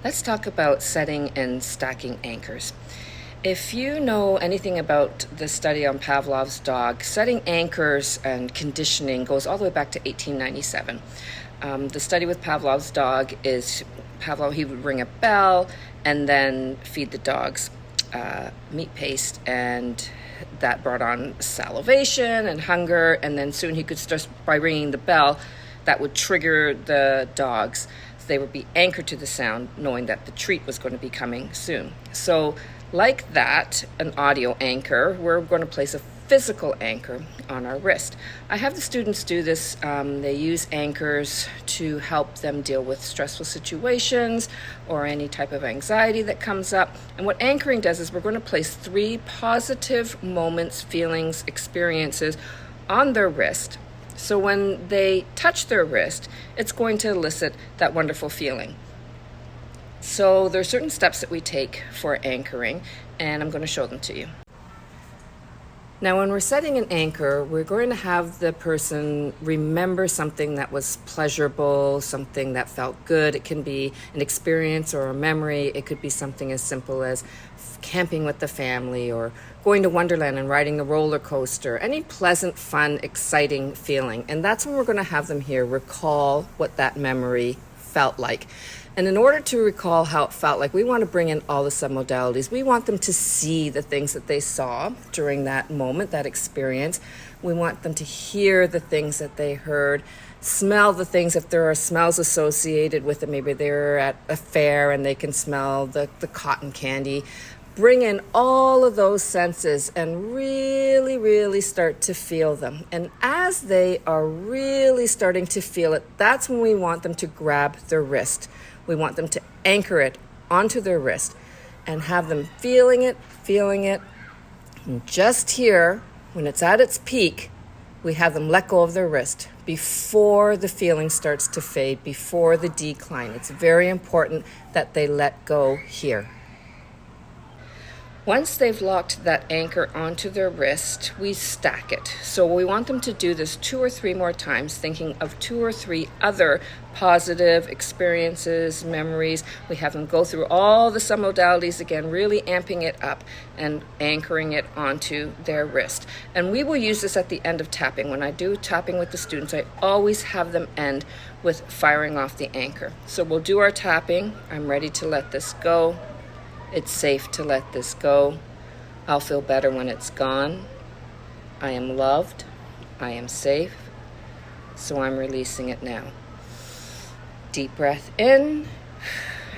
Let's talk about setting and stacking anchors. If you know anything about the study on Pavlov's dog, setting anchors and conditioning goes all the way back to 1897. The study with Pavlov's dog is Pavlov, he would ring a bell and then feed the dogs meat paste, and that brought on salivation and hunger, and then soon he could start by ringing the bell that would trigger the dogs. They would be anchored to the sound, knowing that the treat was going to be coming soon. So like that, an audio anchor, we're going to place a physical anchor on our wrist. I have the students do this. They use anchors to help them deal with stressful situations or any type of anxiety that comes up. And what anchoring does is we're going to place 3 positive moments, feelings, experiences on their wrist. So when they touch their wrist, it's going to elicit that wonderful feeling. So there are certain steps that we take for anchoring, and I'm going to show them to you. Now, when we're setting an anchor, we're going to have the person remember something that was pleasurable, something that felt good. It can be an experience or a memory. It could be something as simple as camping with the family or going to Wonderland and riding a roller coaster, any pleasant, fun, exciting feeling. And that's when we're going to have them here recall what that memory felt like. And in order to recall how it felt like, we want to bring in all the submodalities. We want them to see the things that they saw during that moment, that experience. We want them to hear the things that they heard, smell the things if there are smells associated with it. Maybe they're at a fair and they can smell the cotton candy. Bring in all of those senses and really start to feel them. And as they are really starting to feel it, that's when we want them to grab their wrist. We want them to anchor it onto their wrist and have them feeling it. And just here, when it's at its peak, we have them let go of their wrist before the feeling starts to fade, before the decline. It's very important that they let go here. Once they've locked that anchor onto their wrist, we stack it. So we want them to do this 2 or 3 more times, thinking of 2 or 3 other positive experiences, memories. We have them go through all the submodalities again, really amping it up and anchoring it onto their wrist. And we will use this at the end of tapping. When I do tapping with the students, I always have them end with firing off the anchor. So we'll do our tapping. I'm ready to let this go. It's safe to let this go. I'll feel better when it's gone. I am loved. I am safe. So I'm releasing it now. Deep breath in.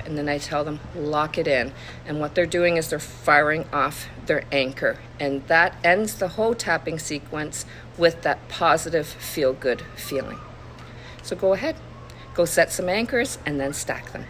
And then I tell them, lock it in. And what they're doing is they're firing off their anchor. And that ends the whole tapping sequence with that positive, feel-good feeling. So go ahead. Go set some anchors and then stack them.